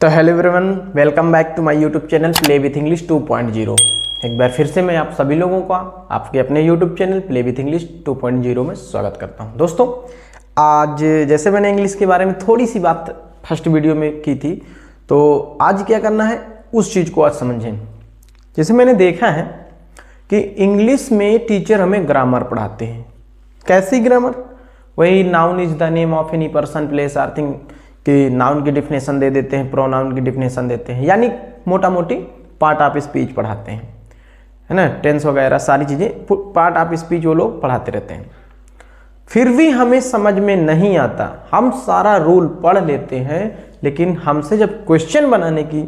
तो hello everyone, welcome back to my YouTube channel play with English 2.0। एक बार फिर से मैं आप सभी लोगों का आपके अपने YouTube channel play with English 2.0 में स्वागत करता हूं। दोस्तों, आज जैसे मैंने इंग्लिश के बारे में थोड़ी सी बात फर्स्ट वीडियो में की थी, तो आज क्या करना है उस चीज़ को आज समझें। जैसे मैंने देखा है कि इंग्लिश में टीचर हमें ग्रामर पढ़ाते हैं। कैसी ग्रामर? वही noun is the name of any person place or thing कि नाउन की डिफिनेशन दे देते हैं, प्रोनाउन की डिफिनेशन देते हैं, यानी मोटा मोटी पार्ट ऑफ स्पीच पढ़ाते हैं, है ना। टेंस वगैरह सारी चीज़ें पार्ट ऑफ स्पीच वो लोग पढ़ाते रहते हैं। फिर भी हमें समझ में नहीं आता, हम सारा रूल पढ़ लेते हैं, लेकिन हमसे जब क्वेश्चन बनाने की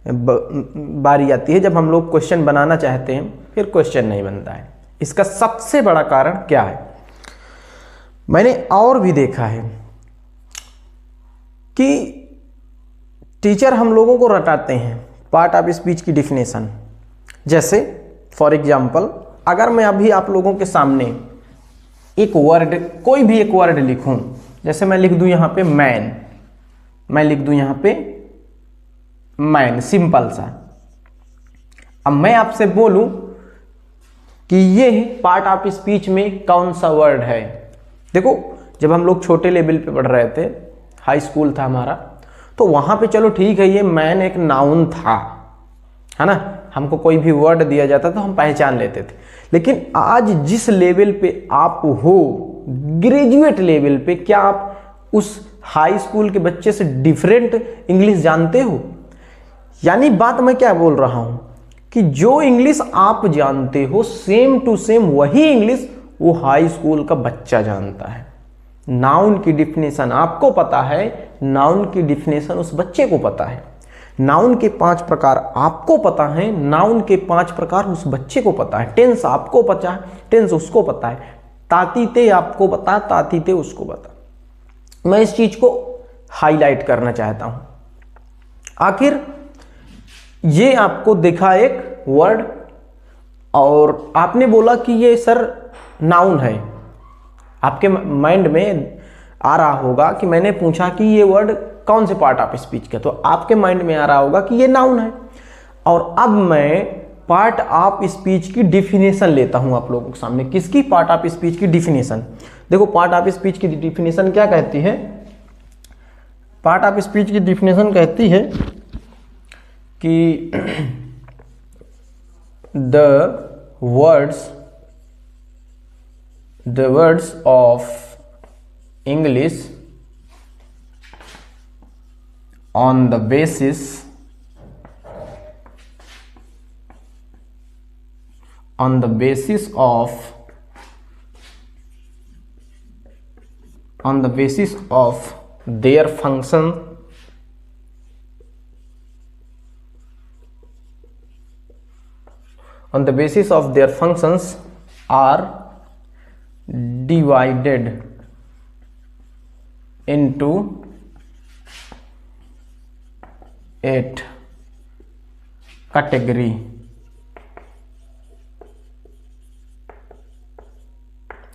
बारी आती है, जब हम लोग क्वेश्चन बनाना चाहते हैं, फिर क्वेश्चन नहीं बनता है। इसका सबसे बड़ा कारण क्या है? मैंने और भी देखा है कि टीचर हम लोगों को रटाते हैं पार्ट ऑफ स्पीच की डिफिनेशन। जैसे फॉर एग्जांपल, अगर मैं अभी आप लोगों के सामने एक वर्ड, कोई भी एक वर्ड लिखूं, जैसे मैं लिख दूं यहां पे मैन, मैं लिख दूं यहां पे मैन, सिंपल सा। अब मैं आपसे बोलूं कि ये पार्ट ऑफ स्पीच में कौन सा वर्ड है। देखो, जब हम लोग छोटे लेवल पे पढ़ रहे थे, हाई स्कूल था हमारा, तो वहां पे चलो ठीक है, ये मैन एक नाउन था, है ना। हमको कोई भी वर्ड दिया जाता तो हम पहचान लेते थे। लेकिन आज जिस लेवल पे आप हो, ग्रेजुएट लेवल पे, क्या आप उस हाई स्कूल के बच्चे से डिफरेंट इंग्लिश जानते हो? यानी बात मैं क्या बोल रहा हूं कि जो इंग्लिश आप जानते हो, सेम टू सेम वही इंग्लिश वो हाई स्कूल का बच्चा जानता है। नाउन की डिफिनेशन आपको पता है, नाउन की डिफिनेशन उस बच्चे को पता है। नाउन के 5 प्रकार आपको पता है, नाउन के 5 प्रकार उस बच्चे को पता है। टेंस आपको पता है, टेंस उसको पता है। तातीते आपको पता, तातीते उसको पता। मैं इस चीज को हाईलाइट करना चाहता हूं। आखिर ये आपको दिखा एक वर्ड और आपने बोला कि ये सर नाउन है। आपके माइंड में आ रहा होगा कि मैंने पूछा कि ये वर्ड कौन से पार्ट ऑफ स्पीच का, तो आपके माइंड में आ रहा होगा कि ये नाउन है। और अब मैं पार्ट ऑफ स्पीच की डिफिनेशन लेता हूं आप लोगों के सामने। किसकी? पार्ट ऑफ स्पीच की डिफिनेशन। देखो, पार्ट ऑफ स्पीच की डिफिनेशन क्या कहती है? पार्ट ऑफ स्पीच की डिफिनेशन कहती है कि the words of English on the basis of their function functions are divided into 8 category।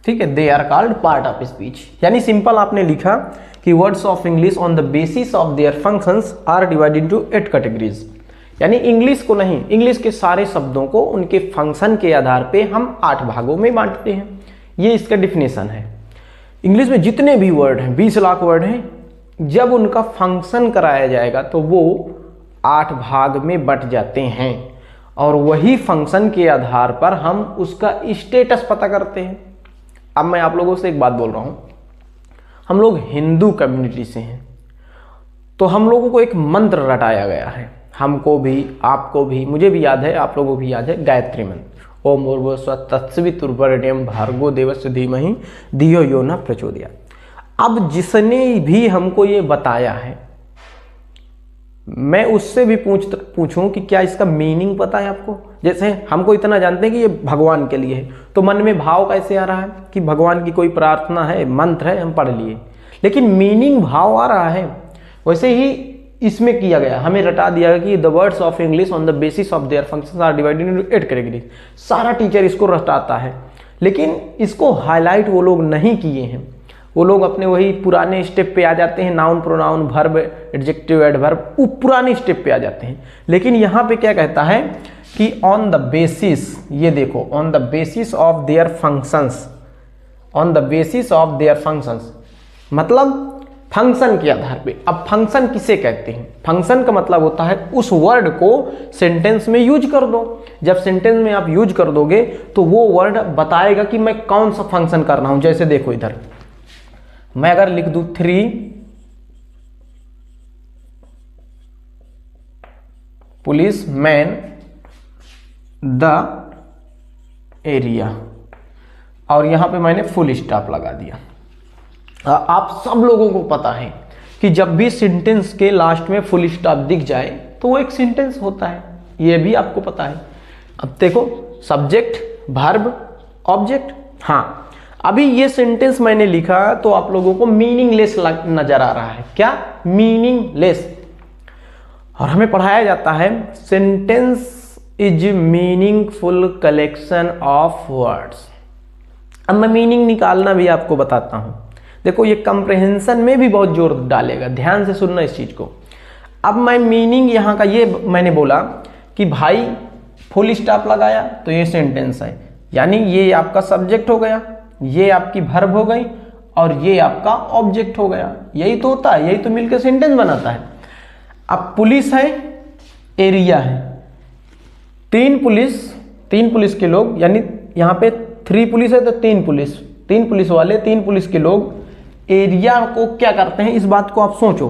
ठीक है, they are called part of speech. यानी सिंपल आपने लिखा कि words of English on the basis of their functions are divided into 8 categories. यानी English को नहीं, English के सारे शब्दों को उनके फंक्शन के आधार पे हम 8 भागों में बांटते हैं। ये इसका डिफिनेशन है। इंग्लिश में जितने भी वर्ड हैं, 20 लाख वर्ड हैं, जब उनका फंक्शन कराया जाएगा तो वो 8 भाग में बट जाते हैं, और वही फंक्शन के आधार पर हम उसका स्टेटस पता करते हैं। अब मैं आप लोगों से एक बात बोल रहा हूं, हम लोग हिंदू कम्युनिटी से हैं, तो हम लोगों को एक मंत्र रटाया गया है, हमको भी, आपको भी, मुझे भी याद है, आप लोगों को भी याद है, गायत्री मंत्र। ओम भूर्भुवः तत्सवितुर्वरेण्यं भर्गो देवस्य धीमहि धियो यो न प्रचोदयात्। अब जिसने भी हमको ये बताया है, मैं उससे भी पूछूं कि क्या इसका मीनिंग पता है आपको? जैसे हमको इतना जानते हैं कि ये भगवान के लिए है, तो मन में भाव कैसे आ रहा है कि भगवान की कोई प्रार्थना है, मंत्र है, हम पढ़ लिए, लेकिन मीनिंग भाव आ रहा है। वैसे ही इसमें किया गया, हमें रटा दिया गया कि the words of English on the basis of their functions are divided into 8 categories. सारा टीचर इसको रटाता है, लेकिन इसको हाईलाइट वो लोग नहीं किए हैं। वो लोग अपने वही पुराने स्टेप पे आ जाते हैं, noun pronoun verb adjective adverb, वो पुराने स्टेप पे आ जाते हैं। लेकिन यहाँ पे क्या कहता है कि ऑन द बेसिस, ये देखो, on the basis of their functions, on the basis of their functions, मतलब फंक्शन के आधार पे। अब फंक्शन किसे कहते हैं? फंक्शन का मतलब होता है उस वर्ड को सेंटेंस में यूज कर दो। जब सेंटेंस में आप यूज कर दोगे तो वो वर्ड बताएगा कि मैं कौन सा फंक्शन कर रहा हूं। जैसे देखो इधर मैं अगर लिख दूं 3 पुलिसमैन द एरिया, और यहां पे मैंने फुल स्टॉप लगा दिया। आप सब लोगों को पता है कि जब भी सेंटेंस के लास्ट में फुल स्टॉप दिख जाए तो वो एक सेंटेंस होता है, ये भी आपको पता है। अब देखो सब्जेक्ट, वर्ब, ऑब्जेक्ट। हाँ, अभी ये सेंटेंस मैंने लिखा तो आप लोगों को मीनिंगलेस नजर आ रहा है। क्या? मीनिंगलेस। और हमें पढ़ाया जाता है sentence is meaningful collection of words. अब मैं मीनिंग निकालना भी आपको बताता हूं। देखो ये कंप्रहेंशन में भी बहुत जोर डालेगा, ध्यान से सुनना इस चीज को। अब मैं मीनिंग यहाँ का ये मैंने बोला कि भाई फुल स्टॉप लगाया तो ये सेंटेंस है, यानी ये आपका सब्जेक्ट हो गया, ये आपकी वर्ब हो गई और ये आपका ऑब्जेक्ट हो गया। यही तो होता है, यही तो मिलकर सेंटेंस बनाता है। अब पुलिस है, एरिया है, तीन पुलिस के लोग, यानी यहाँ पे 3 पुलिस है तो 3 पुलिस वाले, 3 पुलिस के लोग एरिया को क्या करते हैं। इस बात को आप सोचो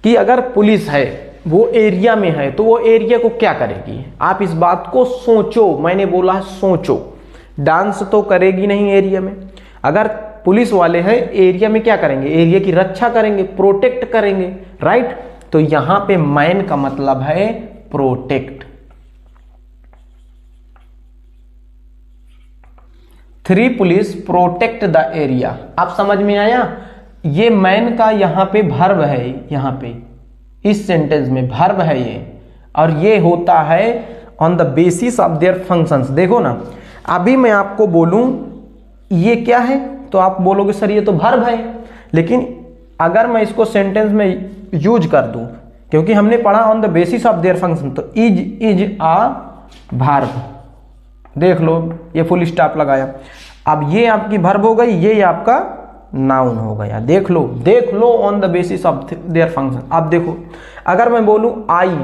कि अगर पुलिस है वो एरिया में है तो वो एरिया को क्या करेगी। आप इस बात को सोचो, मैंने बोला है सोचो। डांस तो करेगी नहीं एरिया में। अगर पुलिस वाले हैं एरिया में क्या करेंगे? एरिया की रक्षा करेंगे, प्रोटेक्ट करेंगे, राइट। तो यहां पे मैन का मतलब है protect. 3 police protect the area. आप समझ में आया? ये मैन का यहां पे वर्ब है, यहां पे इस सेंटेंस में वर्ब है ये, और ये होता है on the basis of their functions. देखो ना, अभी मैं आपको बोलूं ये क्या है तो आप बोलोगे सर ये तो वर्ब है, लेकिन अगर मैं इसको सेंटेंस में यूज कर दूं, क्योंकि हमने पढ़ा on the basis of their function, तो इज आ वर्ब। देख लो ये फुल स्टॉप लगाया, अब ये आपकी वर्ब हो गई, ये आपका नाउन हो गया। देख लो on the basis of their function. अब देखो अगर मैं बोलूं आई,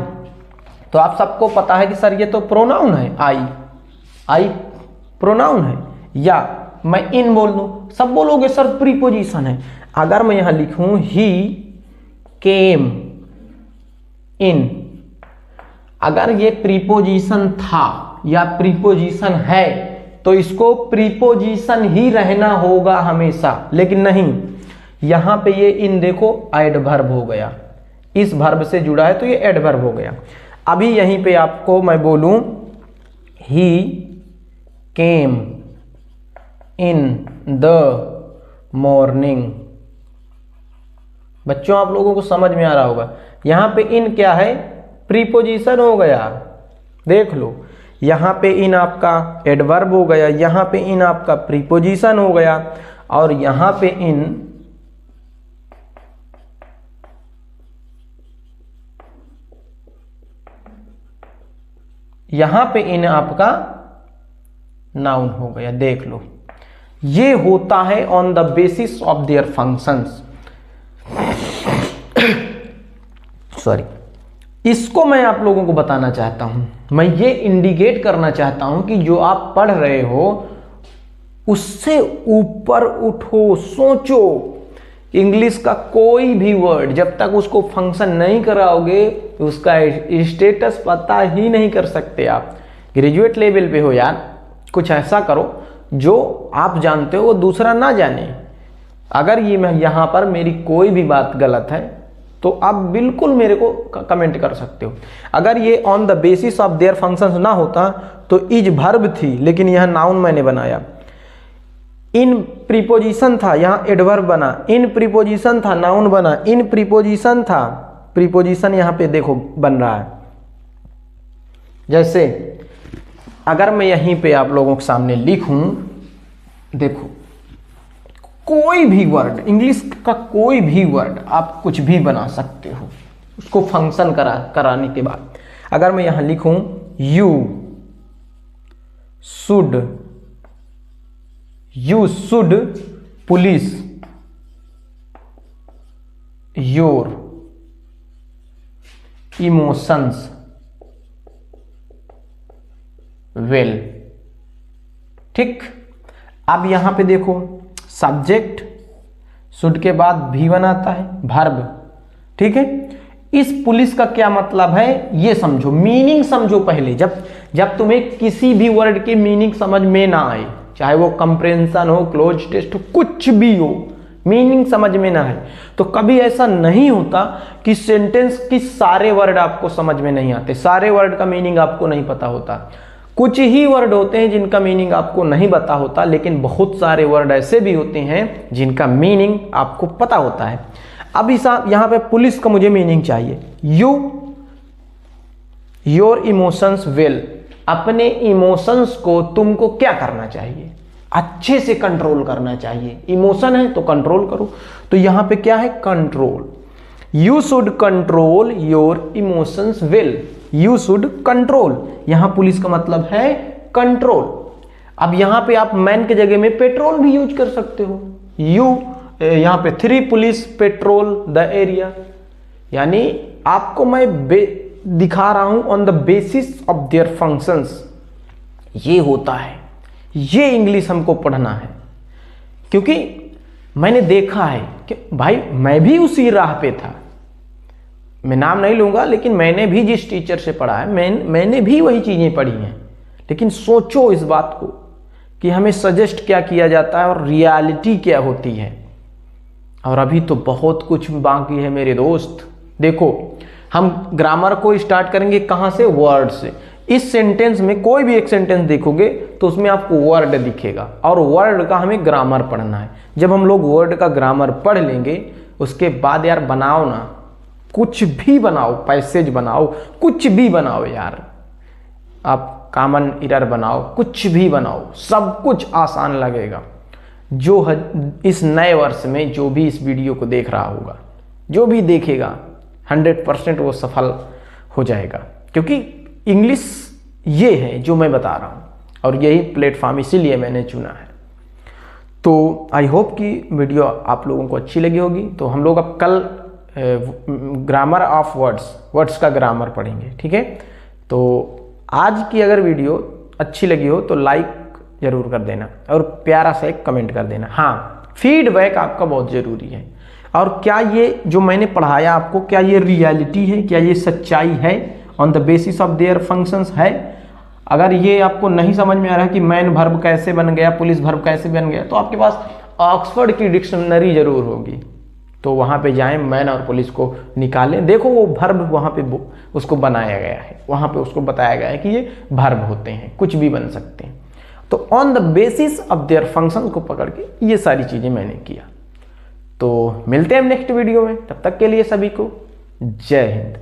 तो आप सबको पता है कि सर ये तो प्रोनाउन है, आई प्रोनाउन है। या मैं इन बोल दूं, सब बोलोगे सर प्रीपोजिशन है। अगर मैं यहां लिखूं ही केम इन, अगर ये प्रीपोजिशन था या प्रीपोजिशन है तो इसको प्रीपोजिशन ही रहना होगा हमेशा, लेकिन नहीं, यहां पे ये इन देखो एडवर्ब हो गया, इस वर्ब से जुड़ा है तो ये एडवर्ब हो गया। अभी यहीं पे आपको मैं बोलूं ही केम इन द मॉर्निंग। बच्चों आप लोगों को समझ में आ रहा होगा, यहां पे इन क्या है? प्रीपोजिशन हो गया। देख लो यहां पे इन आपका एडवर्ब हो गया, यहां पे इन आपका प्रीपोजिशन हो गया, और यहां पे इन आपका नाउन हो गया। देख लो ये होता है on the basis of their functions. Sorry, इसको मैं आप लोगों को बताना चाहता हूं, मैं ये इंडिकेट करना चाहता हूं कि जो आप पढ़ रहे हो उससे ऊपर उठो, सोचो। इंग्लिश का कोई भी वर्ड जब तक उसको फंक्शन नहीं कराओगे उसका स्टेटस पता ही नहीं कर सकते आप। ग्रेजुएट लेवल पे हो यार, कुछ ऐसा करो जो आप जानते हो वो दूसरा ना जाने। अगर ये मैं यहां पर मेरी कोई भी बात गलत है तो आप बिल्कुल मेरे को कमेंट कर सकते हो। अगर ये on the basis of their functions ना होता तो इज वर्ब थी, लेकिन यह नाउन मैंने बनाया। इन प्रीपोजिशन था, यहां एडवर्ब बना। इन प्रीपोजिशन था, नाउन बना। इन प्रीपोजिशन था, प्रीपोजिशन यहां पे देखो बन रहा है। जैसे अगर मैं यहीं पे आप लोगों के सामने लिखूं, देखो कोई भी वर्ड, इंग्लिश का कोई भी वर्ड आप कुछ भी बना सकते हो उसको फंक्शन कराने के बाद। अगर मैं यहां लिखूं you should police your emotions well, ठीक। अब यहां पे देखो सब्जेक्ट शुड के बाद भी बनाता है वर्ब, ठीक है। इस पुलिस का क्या मतलब है ये समझो, मीनिंग समझो पहले। जब तुम्हें किसी भी वर्ड की मीनिंग समझ में ना आए, चाहे वो कंप्रेंशन हो, क्लोज टेस्ट हो, कुछ भी हो, मीनिंग समझ में ना आए, तो कभी ऐसा नहीं होता कि सेंटेंस की सारे वर्ड आपको समझ में नहीं आते, सारे वर्ड का मीनिंग आपको नहीं पता होता। कुछ ही वर्ड होते हैं जिनका मीनिंग आपको नहीं पता होता, लेकिन बहुत सारे वर्ड ऐसे भी होते हैं जिनका मीनिंग आपको पता होता है। अब यहां पे पुलिस का मुझे मीनिंग चाहिए। योर इमोशंस वेल, अपने इमोशंस को तुमको क्या करना चाहिए, अच्छे से कंट्रोल करना चाहिए। इमोशन है तो कंट्रोल करो, तो यहां पे क्या है, control. You should control your emotions well, you should control, यहां पुलिस का मतलब है कंट्रोल। अब यहां पे आप मैन के जगह में पेट्रोल भी यूज कर सकते हो। यहां पे 3 पुलिस पेट्रोल द एरिया, यानी आपको मैं दिखा रहा हूं on the basis of their functions. ये होता है, ये इंग्लिश हमको पढ़ना है, क्योंकि मैंने देखा है कि भाई मैं भी उसी राह पे था। मैं नाम नहीं लूंगा, लेकिन मैंने भी जिस टीचर से पढ़ा है, मैंने भी वही चीजें पढ़ी हैं। लेकिन सोचो इस बात को कि हमें सजेस्ट क्या किया जाता है और रियलिटी क्या होती है। और अभी तो बहुत कुछ बाकी है मेरे दोस्त। देखो, हम ग्रामर को स्टार्ट करेंगे कहां से, वर्ड से। इस सेंटेंस में कोई भी एक सेंटेंस देखोगे तो उसमें आपको वर्ड दिखेगा, और वर्ड का हमें ग्रामर पढ़ना है। जब हम लोग वर्ड का ग्रामर पढ़ लेंगे, उसके बाद यार बनाओ ना, कुछ भी बनाओ, पैसेज बनाओ, कुछ भी बनाओ यार, आप कॉमन एरर बनाओ, कुछ भी बनाओ, सब कुछ आसान लगेगा। जो इस नए वर्ष में जो भी इस वीडियो को देख रहा होगा, जो भी देखेगा, 100% वो सफल हो जाएगा, क्योंकि इंग्लिश ये है जो मैं बता रहा हूँ, और यही प्लेटफॉर्म इसीलिए मैंने चुना है। तो आई होप कि वीडियो आप लोगों को अच्छी लगी होगी। तो हम लोग अब कल ग्रामर ऑफ वर्ड्स का ग्रामर पढ़ेंगे, ठीक है। तो आज की अगर वीडियो अच्छी लगी हो तो लाइक जरूर कर देना, और प्यारा सा एक कमेंट कर देना। हाँ, फीडबैक आपका बहुत ज़रूरी है। और क्या ये जो मैंने पढ़ाया आपको, क्या ये रियलिटी है, क्या ये सच्चाई है, on the basis of their functions है। अगर ये आपको नहीं समझ में आ रहा है कि मैन वर्ब कैसे बन गया, पुलिस वर्ब कैसे बन गया, तो आपके पास ऑक्सफोर्ड की डिक्शनरी जरूर होगी, तो वहाँ पे जाएं, मैन और पुलिस को निकालें, देखो वो वर्ब वहाँ पे उसको बनाया गया है, वहाँ पे उसको बताया गया है कि ये वर्ब होते हैं, कुछ भी बन सकते हैं। तो on the basis of their function को पकड़ के ये सारी चीज़ें मैंने किया। तो मिलते हैं नेक्स्ट वीडियो में, तब तक के लिए सभी को जय हिंद।